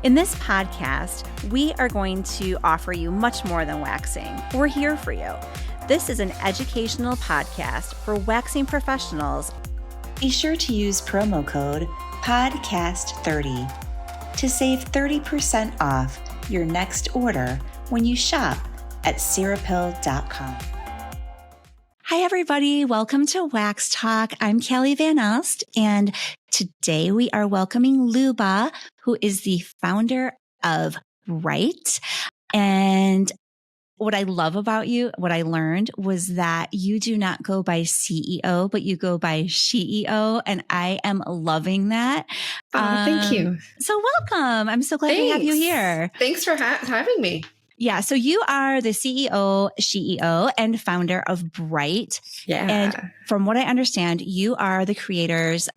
In this podcast, we are going to offer you much more than waxing. We're here for you. This is an educational podcast for waxing professionals. Be sure to use promo code PODCAST30 to save 30% off your next order when you shop at Cerapill.com. Hi, everybody. Welcome to Wax Talk. I'm Kelly Van Alst, and today we are welcoming Luba, who is the founder of Bryght. And what I love about you, what I learned was that you do not go by CEO, but you go by SheEO. And I am loving that. Oh, thank you. So welcome. I'm so glad to have you here. Thanks for having me. Yeah. So you are the CEO, SheEO, and founder of Bryght. Yeah. And from what I understand, you are the creators.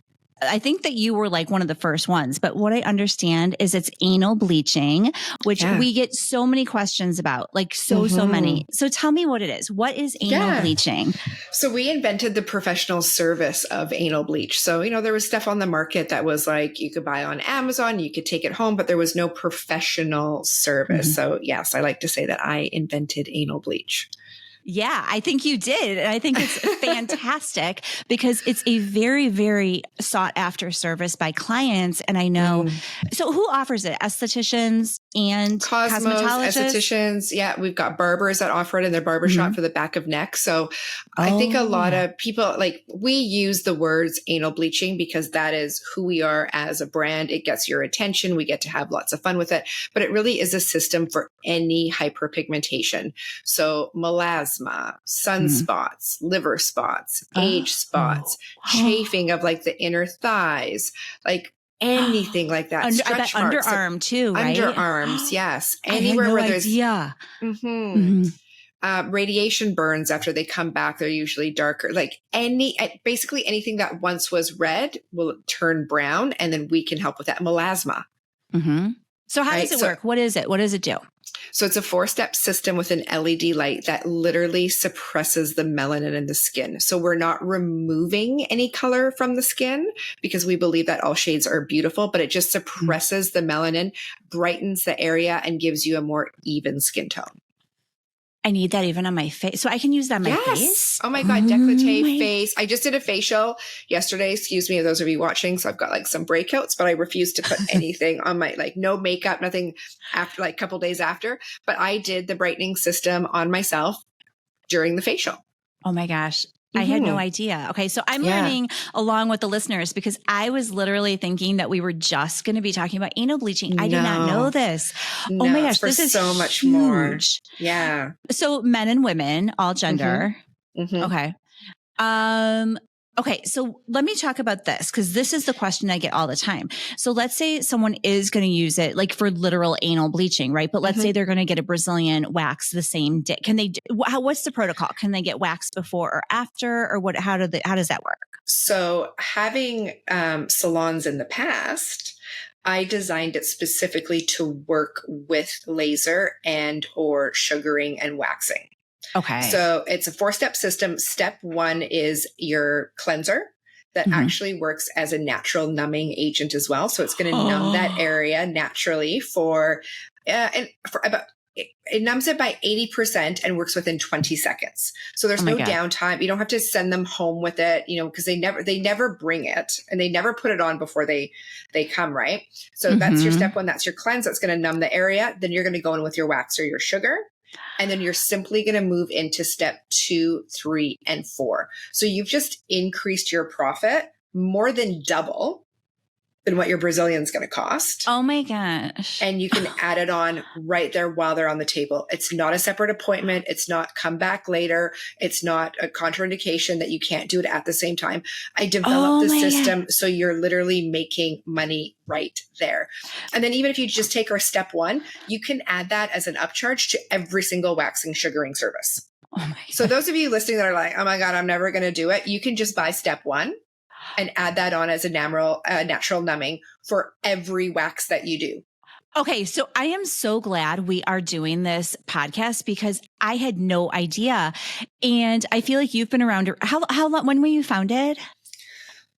I think that you were like one of the first ones, but what I understand is it's anal bleaching, which we get so many questions about, like so many. So tell me what it is. What is anal bleaching? So we invented the professional service of anal bleach. So, there was stuff on the market that was like, you could buy on Amazon, you could take it home, but there was no professional service. So yes, I like to say that I invented anal bleach. Yeah, I think you did. And I think it's fantastic because it's a very, very sought after service by clients. And I know, so who offers it? Estheticians and cosmetologists? Estheticians. Yeah, we've got barbers that offer it in their barbershop for the back of neck. So I think a lot of people, we use the words anal bleaching because that is who we are as a brand. It gets your attention. We get to have lots of fun with it, but it really is a system for any hyperpigmentation. So melasma, sunspots, liver spots, age spots, chafing of the inner thighs, anything like that. Stretch marks, underarm too, right? Underarms, yes. Anywhere where there's radiation burns after they come back, they're usually darker. Basically anything that once was red will turn brown, and then we can help with that. Melasma. So how does it work? What is it? What does it do? So it's a 4-step system with an LED light that literally suppresses the melanin in the skin. So we're not removing any color from the skin because we believe that all shades are beautiful, but it just suppresses the melanin, brightens the area, and gives you a more even skin tone. I need that even on my face. So I can use that on my face? Oh my God. Décolleté, face. I just did a facial yesterday. Excuse me, those of you watching. So I've got some breakouts, but I refuse to put anything on my, no makeup, nothing after, a couple days after. But I did the brightening system on myself during the facial. Oh my gosh. I had no idea. Okay. So I'm learning along with the listeners because I was literally thinking that we were just going to be talking about anal bleaching. I did not know this. Oh my gosh. This is so much huge. More. Yeah. So men and women, all gender. Okay. Okay. So let me talk about this because this is the question I get all the time. So let's say someone is going to use it for literal anal bleaching, right? But let's say they're going to get a Brazilian wax the same day. Can they, what's the protocol? Can they get wax before or after or what, how does that work? So having salons in the past, I designed it specifically to work with laser and or sugaring and waxing. Okay. So it's a 4-step system. Step 1 is your cleanser that actually works as a natural numbing agent as well. So it's going to numb that area naturally it numbs it by 80% and works within 20 seconds. So there's no downtime. You don't have to send them home with it, because they never bring it and they never put it on before they come, right? So that's your step 1. That's your cleanse. That's going to numb the area. Then you're going to go in with your wax or your sugar. And then you're simply going to move into step 2, 3, and 4. So you've just increased your profit more than double than what your Brazilian's going to cost. Oh my gosh. And you can add it on right there while they're on the table. It's not a separate appointment. It's not come back later. It's not a contraindication that you can't do it at the same time. I developed the system so you're literally making money right there. And then even if you just take our step 1, you can add that as an upcharge to every single waxing sugaring service. Oh my God. So those of you listening that are like, oh my God, I'm never going to do it. You can just buy step 1 and add that on as a natural numbing for every wax that you do. Okay. So I am so glad we are doing this podcast because I had no idea. And I feel like you've been around. How long, when were you founded?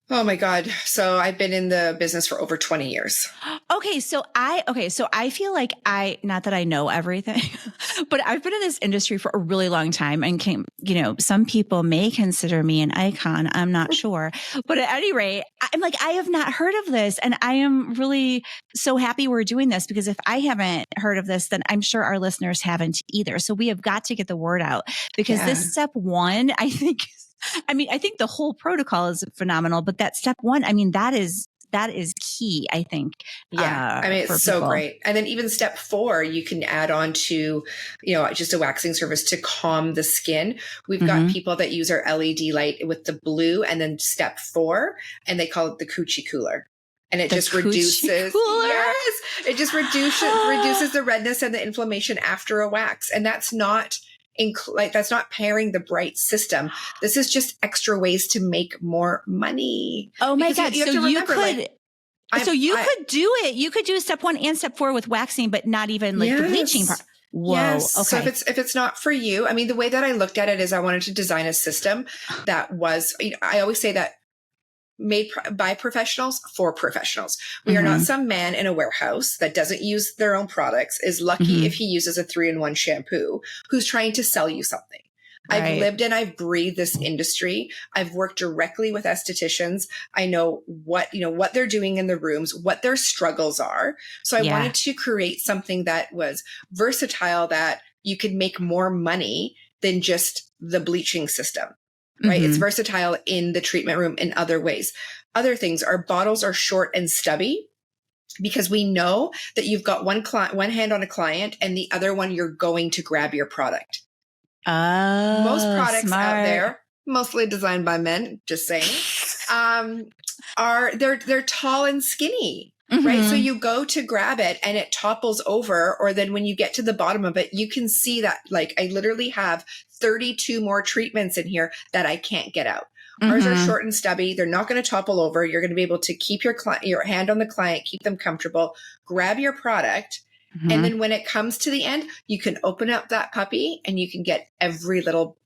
Oh my God. So I've been in the business for over 20 years. Okay. So I feel like not that I know everything, but I've been in this industry for a really long time and some people may consider me an icon. I'm not sure, but at any rate, I'm like, I have not heard of this. And I am really so happy we're doing this, because if I haven't heard of this, then I'm sure our listeners haven't either. So we have got to get the word out, because this step one, I think the whole protocol is phenomenal, but that step one, that is key, I think. Yeah. It's so great. And then even step 4, you can add on to, just a waxing service to calm the skin. We've got people that use our LED light with the blue, and then step 4, and they call it the coochie cooler. And it just reduces, it just reduces the redness and the inflammation after a wax. And that's not that's not pairing the Bryght system. This is just extra ways to make more money. Oh my God. So you could do it. You could do step 1 and step 4 with waxing, but not even the bleaching part. Whoa. Yes. Okay. So if it's not for you, the way that I looked at it is I wanted to design a system that was, I always say that made by professionals for professionals. We are not some man in a warehouse that doesn't use their own products, is lucky if he uses a 3-in-1 shampoo, who's trying to sell you something. Right. I've lived and I've breathed this industry. I've worked directly with estheticians. I know what they're doing in the rooms, what their struggles are. So I wanted to create something that was versatile, that you could make more money than just the bleaching system. Right. It's versatile in the treatment room in other ways. Other things, our bottles are short and stubby, because we know that you've got one hand on a client and the other one you're going to grab your product. Oh, most products out there, mostly designed by men, just saying, they're tall and skinny. Right. So you go to grab it and it topples over. Or then when you get to the bottom of it, you can see that, like, I literally have 32 more treatments in here that I can't get out. Ours are short and stubby. They're not going to topple over. You're going to be able to keep your hand on the client, keep them comfortable, grab your product. And then when it comes to the end, you can open up that puppy and you can get every little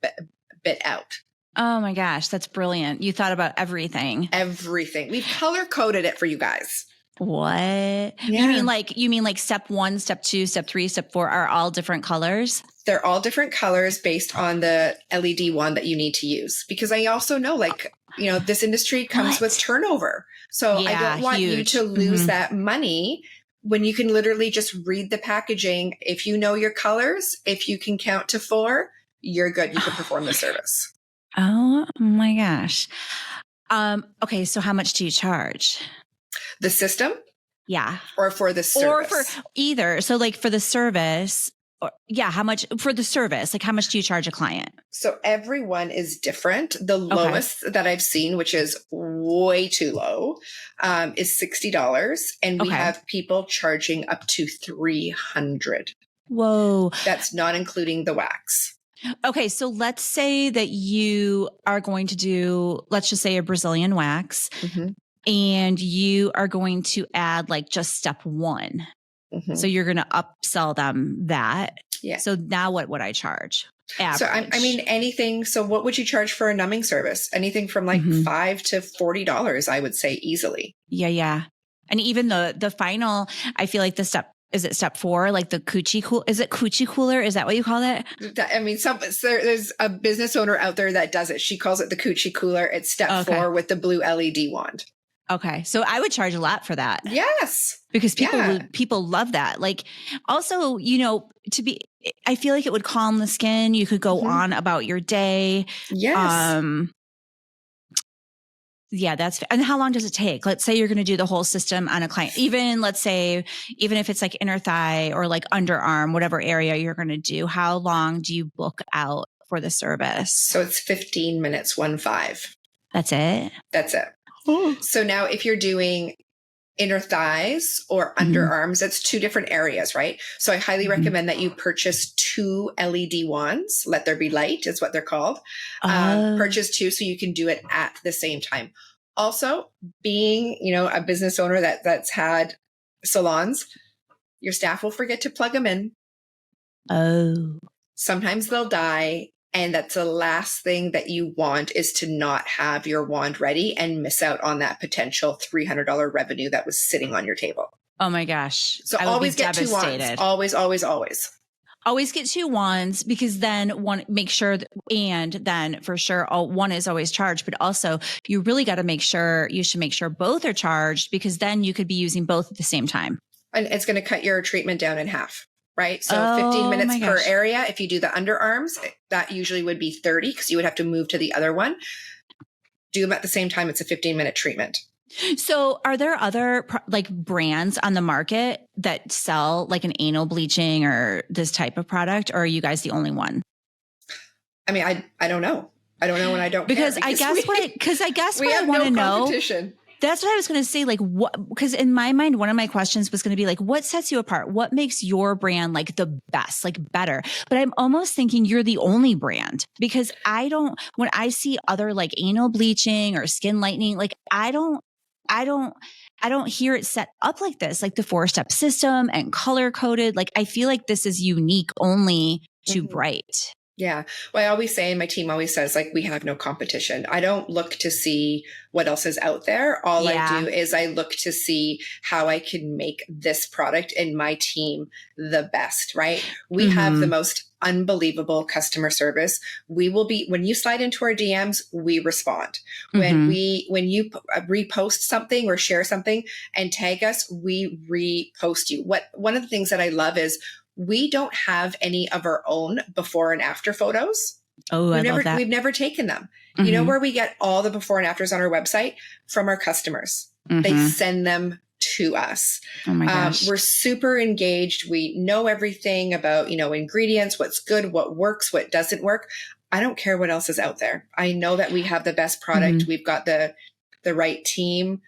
bit out. Oh my gosh. That's brilliant. You thought about everything. Everything. We've color coded it for you guys. What? Yeah. You mean like step 1, step 2, step 3, step 4 are all different colors? They're all different colors based on the LED one that you need to use. Because I also know, this industry comes with turnover. So I don't want you to lose that money when you can literally just read the packaging. If you know your colors, if you can count to 4, you're good. You can perform the service. Oh my gosh. Okay. So how much do you charge? The system? Yeah. Or for the service? Or for either. So like for the service, how much for the service? Like how much do you charge a client? So everyone is different. The lowest that I've seen, which is way too low, is $60. And we have people charging up to $300. Whoa. That's not including the wax. Okay. So let's say that you are going to do, let's just say, a Brazilian wax. And you are going to add like just step 1. So you're going to upsell them that. Yeah. So now what would I charge? Average. So anything. So what would you charge for a numbing service? Anything from like $5 to $40, I would say, easily. Yeah. And even the final, I feel like is it step 4? Like the coochie cool? Is it coochie cooler? Is that what you call it? There's a business owner out there that does it. She calls it the coochie cooler. It's step 4 with the blue LED wand. Okay. So I would charge a lot for that. Yes. Because people love that. Like also, I feel like it would calm the skin. You could go on about your day. Yes. And how long does it take? Let's say you're going to do the whole system on a client. Even if it's like inner thigh or like underarm, whatever area you're going to do, how long do you book out for the service? So it's 15 minutes, 1-5. That's it? That's it. So now if you're doing inner thighs or underarms, that's 2 different areas, right? So I highly recommend that you purchase 2 LED wands. Let there be light is what they're called. Purchase 2 so you can do it at the same time. Also, being, a business owner that's had salons, your staff will forget to plug them in. Oh. Sometimes they'll die. And that's the last thing that you want, is to not have your wand ready and miss out on that potential $300 revenue that was sitting on your table. Oh my gosh. So always get 2 wands. Always, always, always. Always get 2 wands, because then make sure and then for sure, one is always charged, but also you really got to make sure both are charged, because then you could be using both at the same time. And it's going to cut your treatment down in half, right? So 15 minutes per area. If you do the underarms, that usually would be 30, because you would have to move to the other one. Do them at the same time. It's a 15-minute treatment. So are there other brands on the market that sell like an anal bleaching or this type of product? Or are you guys the only one? I mean, I don't know. I don't know, and I don't because care. I guess what I want to know. That's what I was going to say. Like what, because in my mind, one of my questions was going to be like, what sets you apart? What makes your brand like the best, like better? But I'm almost thinking you're the only brand, because when I see other like anal bleaching or skin lightening, like I don't hear it set up like this, like the 4-step system and color coded. Like I feel like this is unique only to Bryght. Yeah. Well, I always say, and my team always says, like, we have no competition. I don't look to see what else is out there. All I do is I look to see how I can make this product and my team the best, right? We have the most unbelievable customer service. When you slide into our DMs, we respond. When you repost something or share something and tag us, we repost you. One of the things that I love is we don't have any of our own before and after photos. Oh, I love that. We've never taken them. You know where we get all the before and afters on our website? From our customers. They send them to us. Oh my gosh. We're super engaged. We know everything about, ingredients, what's good, what works, what doesn't work. I don't care what else is out there. I know that we have the best product. We've got the right team.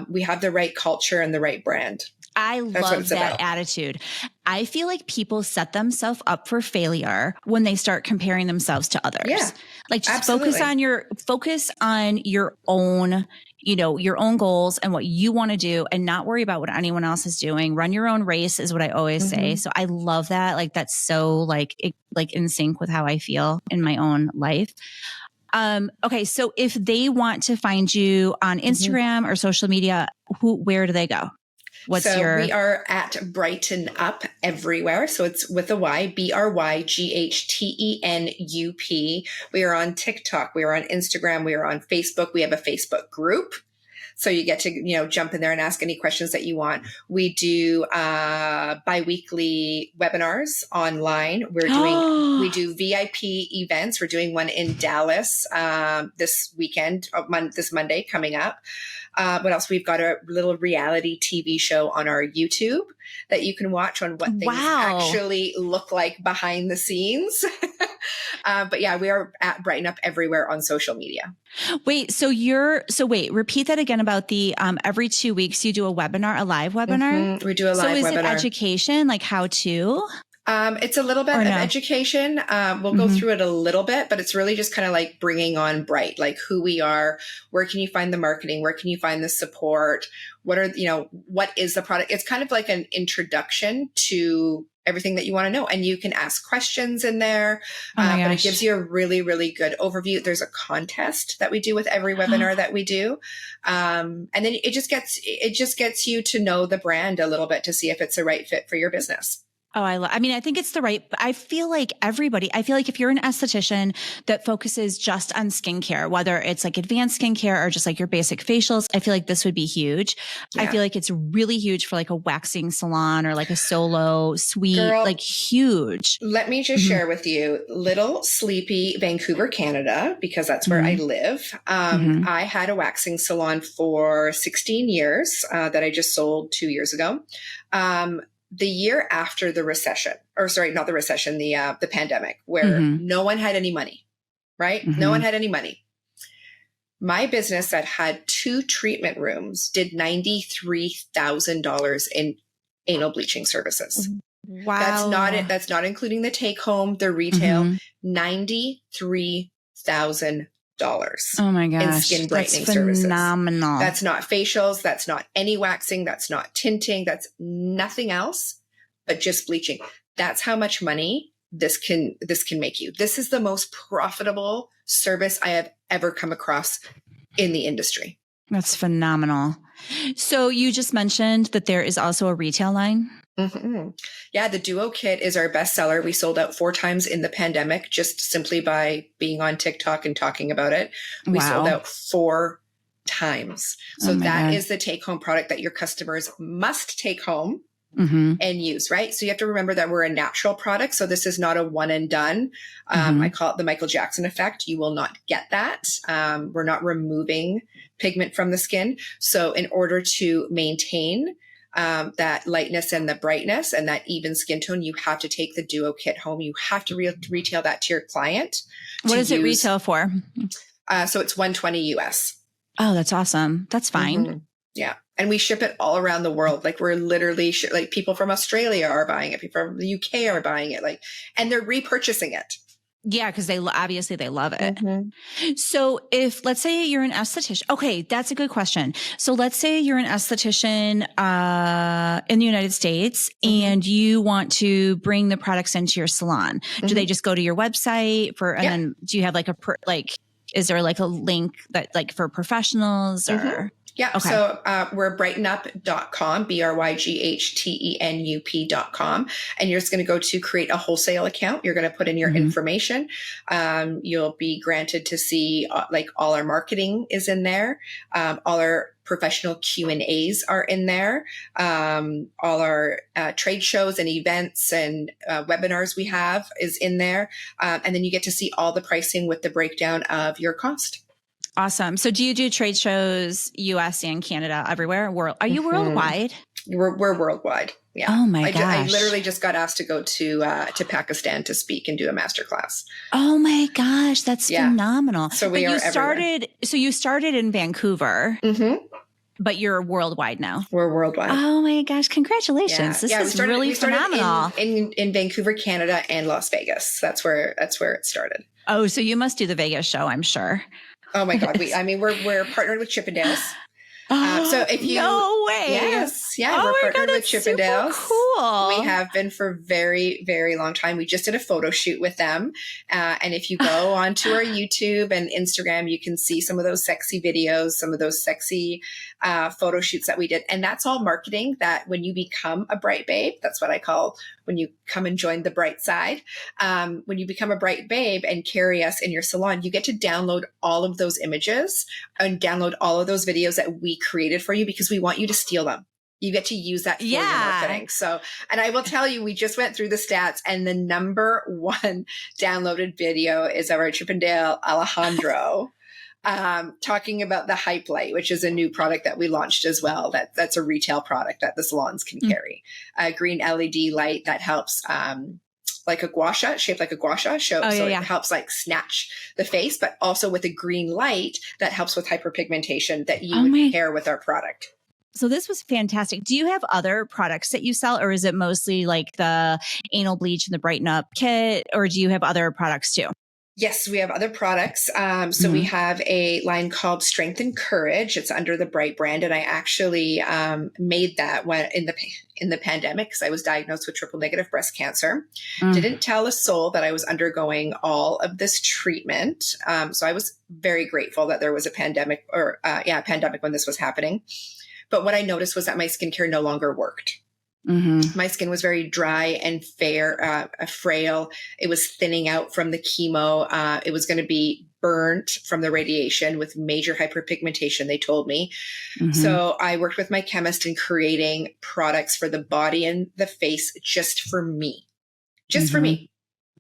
We have the right culture and the right brand. I love that attitude. I feel like people set themselves up for failure when they start comparing themselves to others. Yeah, like just focus on your own, your own goals and what you want to do, and not worry about what anyone else is doing. Run your own race is what I always say. So I love that. Like that's so in sync with how I feel in my own life. Okay. So if they want to find you on Instagram or social media, where do they go? We are at Brighten Up everywhere. So it's with a Y, BRYGHTENUP. We are on TikTok. We are on Instagram. We are on Facebook. We have a Facebook group. So you get to, jump in there and ask any questions that you want. We do bi-weekly webinars online. We do VIP events. We're doing one in Dallas this weekend, this Monday coming up. What else? We've got a little reality TV show on our YouTube that you can watch on what things actually look like behind the scenes. But yeah, we are at Brighten Up everywhere on social media. Wait, repeat that again about the, every 2 weeks you do a live webinar? We do a live webinar. So is it education, like how to? It's a little bit of education. We'll go through it a little bit, but it's really just kind of like bringing on Bryght, like who we are, where can you find the marketing? Where can you find the support? What is the product? It's kind of like an introduction to everything that you want to know. And you can ask questions in there, but it gives you a really, really good overview. There's a contest that we do with every webinar that we do. And then it just gets you to know the brand a little bit to see if it's the right fit for your business. Oh, I think it's I feel like if you're an esthetician that focuses just on skincare, whether it's like advanced skincare or just like your basic facials, I feel like this would be huge. Yeah. I feel like it's really huge for like a waxing salon or like a solo suite, like huge. Let me just share with you little sleepy Vancouver, Canada, because that's where I live. I had a waxing salon for 16 years that I just sold 2 years ago. The year after the recession, the pandemic, where no one had any money, right? No one had any money. My business that had 2 treatment rooms did $93,000 in anal bleaching services. Wow. That's not including the take home, the retail, $93,000. Oh my gosh. In skin brightening services. Phenomenal. That's not facials. That's not any waxing. That's not tinting. That's nothing else but just bleaching. That's how much money this can make you. This is the most profitable service I have ever come across in the industry. That's phenomenal. So you just mentioned that there is also a retail line. Mm-hmm. Yeah, the Duo Kit is our best seller. We sold out 4 times in the pandemic just simply by being on TikTok and talking about it. We sold out 4 times. So that is the take-home product that your customers must take home and use, right? So you have to remember that we're a natural product. So this is not a one and done. I call it the Michael Jackson effect. You will not get that. We're not removing pigment from the skin. So in order to maintain that lightness and the brightness and that even skin tone, you have to take the Duo Kit home. You have to retail that to your client. What does it retail for? So it's $120 US. Oh, that's awesome. That's fine. Yeah. And we ship it all around the world. Like we're literally like people from Australia are buying it. People from the UK are buying it. And they're repurchasing it. Yeah, because obviously they love it. So if, let's say you're an esthetician. Okay, that's a good question. So let's say you're an esthetician in the United States and you want to bring the products into your salon. Do they just go to your website and then do you have is there like a link that like for professionals or? Yeah. Okay. So we're brightenup.com, brightenup.com. And you're just going to go to create a wholesale account. You're going to put in your information. You'll be granted to see all our marketing is in there. All our professional Q&As are in there. All our trade shows and events and webinars we have is in there. And then you get to see all the pricing with the breakdown of your cost. Awesome. So do you do trade shows, US and Canada, everywhere? Are you worldwide? We're worldwide. Yeah. Oh my gosh. I literally just got asked to go to Pakistan to speak and do a masterclass. Oh my gosh. That's phenomenal. So you started in Vancouver, but you're worldwide now. We're worldwide. Oh my gosh. Congratulations. This is really phenomenal. In Vancouver, Canada and Las Vegas. That's where it started. Oh, so you must do the Vegas show, I'm sure. Oh my God. We're partnered with Chippendales. So if you no way. Yes. Yeah. We're partnered with Chippendales. Cool. We have been for a very, very long time. We just did a photo shoot with them. And if you go onto our YouTube and Instagram, you can see some of those sexy videos, some of those sexy photo shoots that we did. And that's all marketing that when you become a Bryght babe, that's what I call when you come and join the Bryght side. When you become a Bryght babe and carry us in your salon, you get to download all of those images and download all of those videos that we created for you because we want you to steal them. You get to use that for your marketing. So, and I will tell you, we just went through the stats and the number 1 downloaded video is of our Chippendale Alejandro. Talking about the Hype Light, which is a new product that we launched as well. That's a retail product that the salons can carry. A green LED light that helps, like a gua sha, shaped like a gua sha. It helps like snatch the face, but also with a green light that helps with hyperpigmentation that you would pair with our product. So this was fantastic. Do you have other products that you sell, or is it mostly like the Anal Bleach and the Brighten Up kit, or do you have other products too? Yes, we have other products. So we have a line called Strength and Courage. It's under the Bryght brand. And I actually made that when in the pandemic because I was diagnosed with triple negative breast cancer. Didn't tell a soul that I was undergoing all of this treatment. So I was very grateful that there was a pandemic when this was happening. But what I noticed was that my skincare no longer worked. My skin was very dry and frail. It was thinning out from the chemo. It was going to be burnt from the radiation with major hyperpigmentation, they told me. So I worked with my chemist in creating products for the body and the face just for me. For me.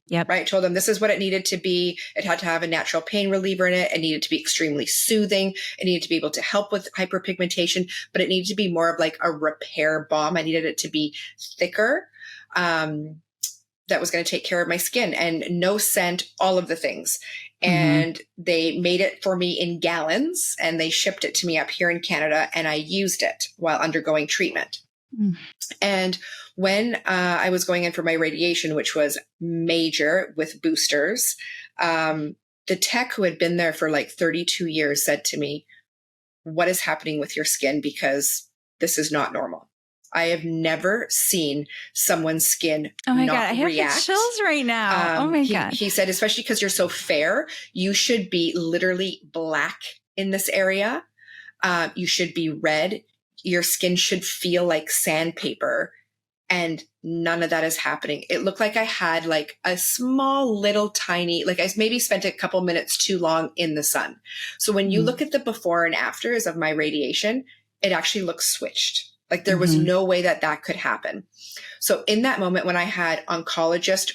Yep. Right. I told them this is what it needed to be. It had to have a natural pain reliever in it. It needed to be extremely soothing. It needed to be able to help with hyperpigmentation, but it needed to be more of like a repair balm. I needed it to be thicker. That was going to take care of my skin and no scent, all of the things. And they made it for me in gallons and they shipped it to me up here in Canada and I used it while undergoing treatment. And when I was going in for my radiation, which was major with boosters, the tech who had been there for like 32 years said to me, "What is happening with your skin? Because this is not normal." I have never seen someone's skin Oh my not God, I have react. the chills right now. Oh my God. He said, especially because you're so fair, you should be literally black in this area. You should be red. Your skin should feel like sandpaper. And none of that is happening. It looked like I had like a small little tiny, like I maybe spent a couple minutes too long in the sun. So when you look at the before and afters of my radiation, it actually looks switched. Like there was no way that that could happen. So in that moment, when I had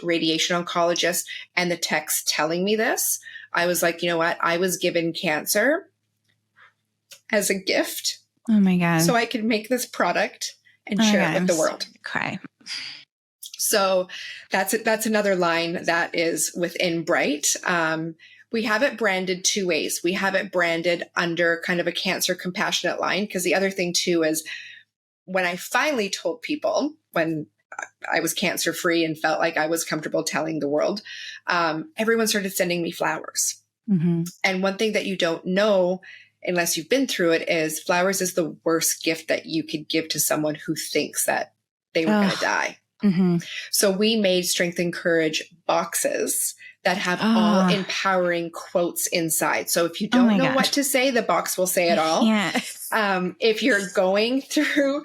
radiation oncologist, and the text telling me this, I was like, you know what? I was given cancer as a gift. Oh my God. So I could make this product and share it with the world. Cry. So that's another line that is within Bryght. We have it branded two ways. We have it branded under kind of a cancer compassionate line, because the other thing too is when I finally told people, when I was cancer free and felt like I was comfortable telling the world, everyone started sending me flowers. And one thing that you don't know unless you've been through it is flowers is the worst gift that you could give to someone who thinks that they were going to die. So we made Strength and Courage boxes that have all empowering quotes inside. So if you don't know what to say, the box will say it all. If you're going through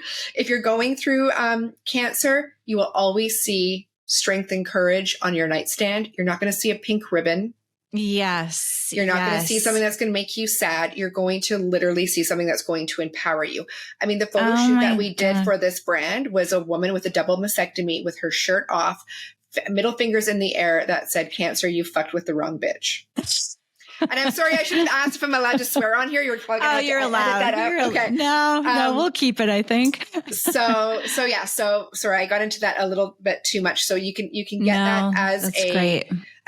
cancer, you will always see Strength and Courage on your nightstand. You're not going to see a pink ribbon. Yes. You're not going to see something that's going to make you sad. You're going to literally see something that's going to empower you. I mean, the photo shoot that we did for this brand was a woman with a double mastectomy with her shirt off, middle fingers in the air, that said, "Cancer, you fucked with the wrong bitch." And I'm sorry, I should have asked if I'm allowed to swear on here. You're probably going to you're allowed. Edit that out. Okay. No, we'll keep it, I think. So sorry, I got into that a little bit too much. So you can get that as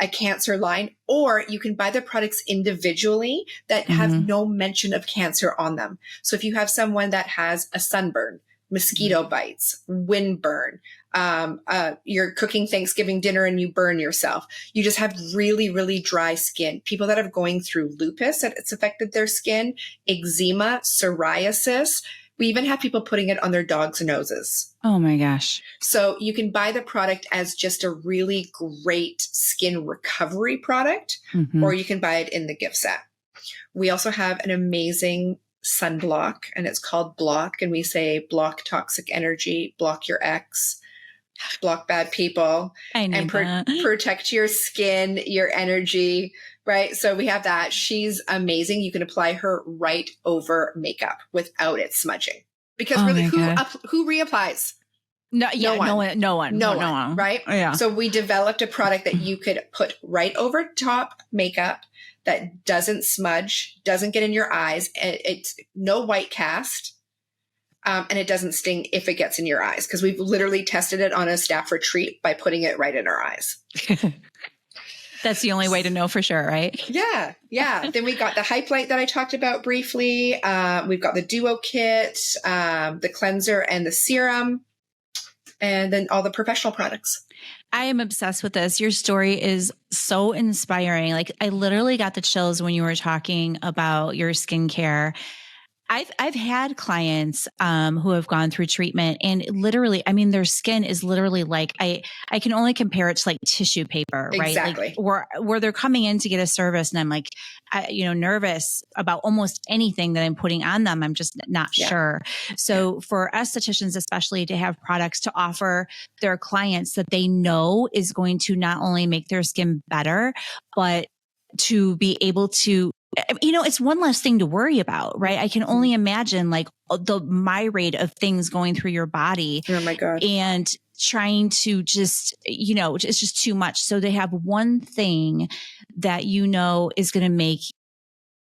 a cancer line, or you can buy the products individually that have no mention of cancer on them. So if you have someone that has a sunburn, mosquito bites, windburn, you're cooking Thanksgiving dinner and you burn yourself, you just have really, really dry skin. People that are going through lupus, that it's affected their skin, eczema, psoriasis. We even have people putting it on their dogs' noses. Oh my gosh. So you can buy the product as just a really great skin recovery product, or you can buy it in the gift set. We also have an amazing sunblock, and it's called Block. And we say block toxic energy, block your ex, block bad people, and protect your skin, your energy. Right. So we have that. She's amazing. You can apply her right over makeup without it smudging, because really who reapplies? No one. Right. Yeah. So we developed a product that you could put right over top makeup that doesn't smudge, doesn't get in your eyes. And it's no white cast. And it doesn't sting if it gets in your eyes, because we've literally tested it on a staff retreat by putting it right in our eyes. That's the only way to know for sure, right? Yeah. Then we got the Hype Light that I talked about briefly. We've got the Duo Kit, the cleanser and the serum, and then all the professional products. I am obsessed with this. Your story is so inspiring. Like, I literally got the chills when you were talking about your skincare. I've had clients who have gone through treatment, and literally, I mean, their skin is literally like, I can only compare it to like tissue paper, right? Exactly. Like, where they're coming in to get a service, and I'm like, nervous about almost anything that I'm putting on them. I'm just not sure. So for estheticians, especially, to have products to offer their clients that they know is going to not only make their skin better, but to be able to, it's one less thing to worry about, right? I can only imagine like the myriad of things going through your body. Oh my God. And trying to just, it's just too much. So they have one thing that is going to make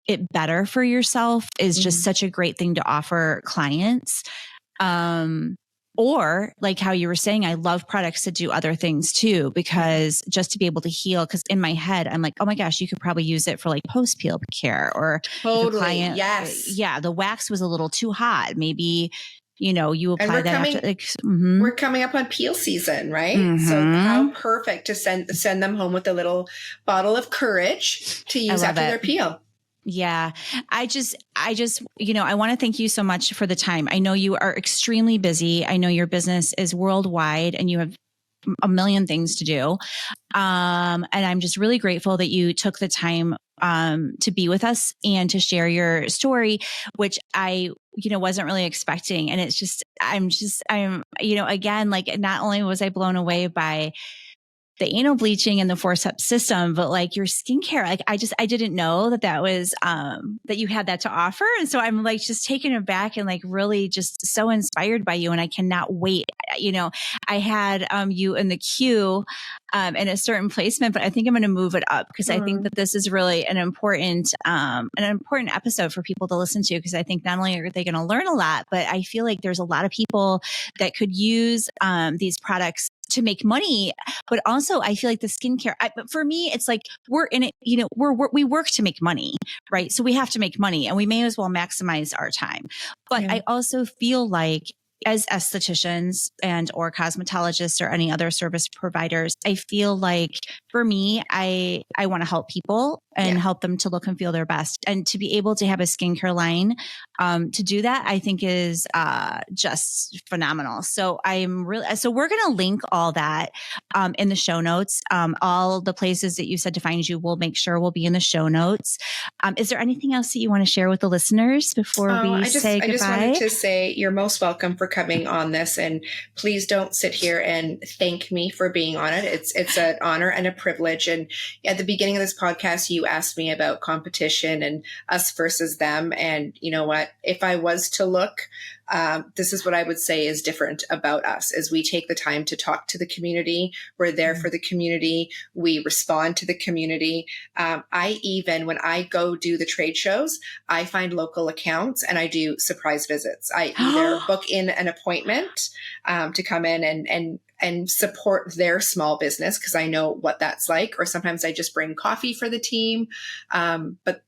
it better for yourself is just such a great thing to offer clients. Or like how you were saying, I love products to do other things too, because just to be able to heal, because in my head, I'm like, oh my gosh, you could probably use it for like post-peel care, or totally. The client, the wax was a little too hot. Maybe, you apply that after. Like, We're coming up on peel season, right? So how perfect to send them home with a little bottle of courage to use after their peel. Yeah. I just, I want to thank you so much for the time. I know you are extremely busy. I know your business is worldwide and you have a million things to do. And I'm just really grateful that you took the time to be with us and to share your story, which I, wasn't really expecting. And it's just, I'm, again, like not only was I blown away by the anal bleaching and the forceps system, but like your skincare, like I didn't know that was, that you had that to offer. And so I'm like just taken aback and like really just so inspired by you. And I cannot wait. I had, you in the queue, in a certain placement, but I think I'm going to move it up because I think that this is really an important episode for people to listen to. Because I think not only are they going to learn a lot, but I feel like there's a lot of people that could use, these products to make money, but also I feel like the skincare, for me, it's like we're in it, we work to make money, right? So we have to make money and we may as well maximize our time. But I also feel like as estheticians and or cosmetologists or any other service providers, I feel like for me, I want to help people and help them to look and feel their best. And to be able to have a skincare line to do that, I think is just phenomenal. So we're going to link all that in the show notes. All the places that you said to find you, we'll make sure will be in the show notes. Is there anything else that you want to share with the listeners before we say goodbye? I just wanted to say you're most welcome for coming on this, and please don't sit here and thank me for being on it. It's an honor and a privilege. And at the beginning of this podcast, you asked me about competition and us versus them. And you know what? If I was to look, this is what I would say is different about us is we take the time to talk to the community. We're there for the community. We respond to the community. When I go do the trade shows, I find local accounts and I do surprise visits. I either book in an appointment to come in and support their small business because I know what that's like. Or sometimes I just bring coffee for the team. But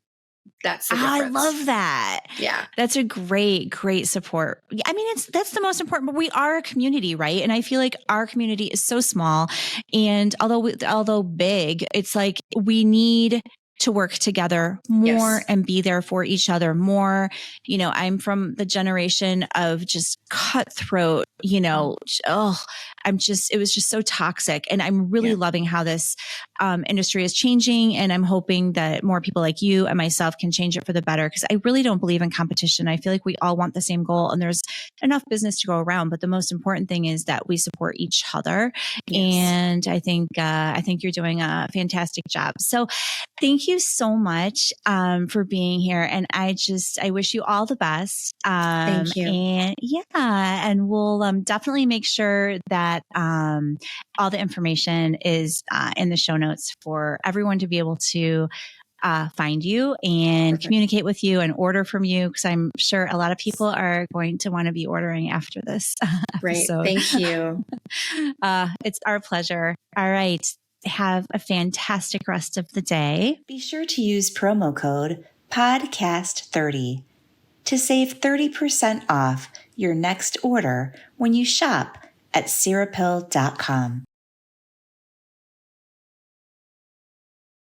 that's the difference. I love that. Yeah. That's a great support. I mean, that's the most important, but we are a community, right? And I feel like our community is so small. And although big, it's like we need to work together more and be there for each other more. I'm from the generation of just cutthroat, it was just so toxic. And I'm really loving how this industry is changing. And I'm hoping that more people like you and myself can change it for the better. Cause I really don't believe in competition. I feel like we all want the same goal and there's enough business to go around. But the most important thing is that we support each other. Yes. And I think you're doing a fantastic job. So thank you so much for being here. And I wish you all the best. Thank you. And we'll definitely make sure that all the information is in the show notes for everyone to be able to find you and communicate with you and order from you. Because I'm sure a lot of people are going to want to be ordering after this episode. Great. Thank you. It's our pleasure. All right. Have a fantastic rest of the day. Be sure to use promo code PODCAST30 to save 30% off your next order when you shop at Cerepill.com.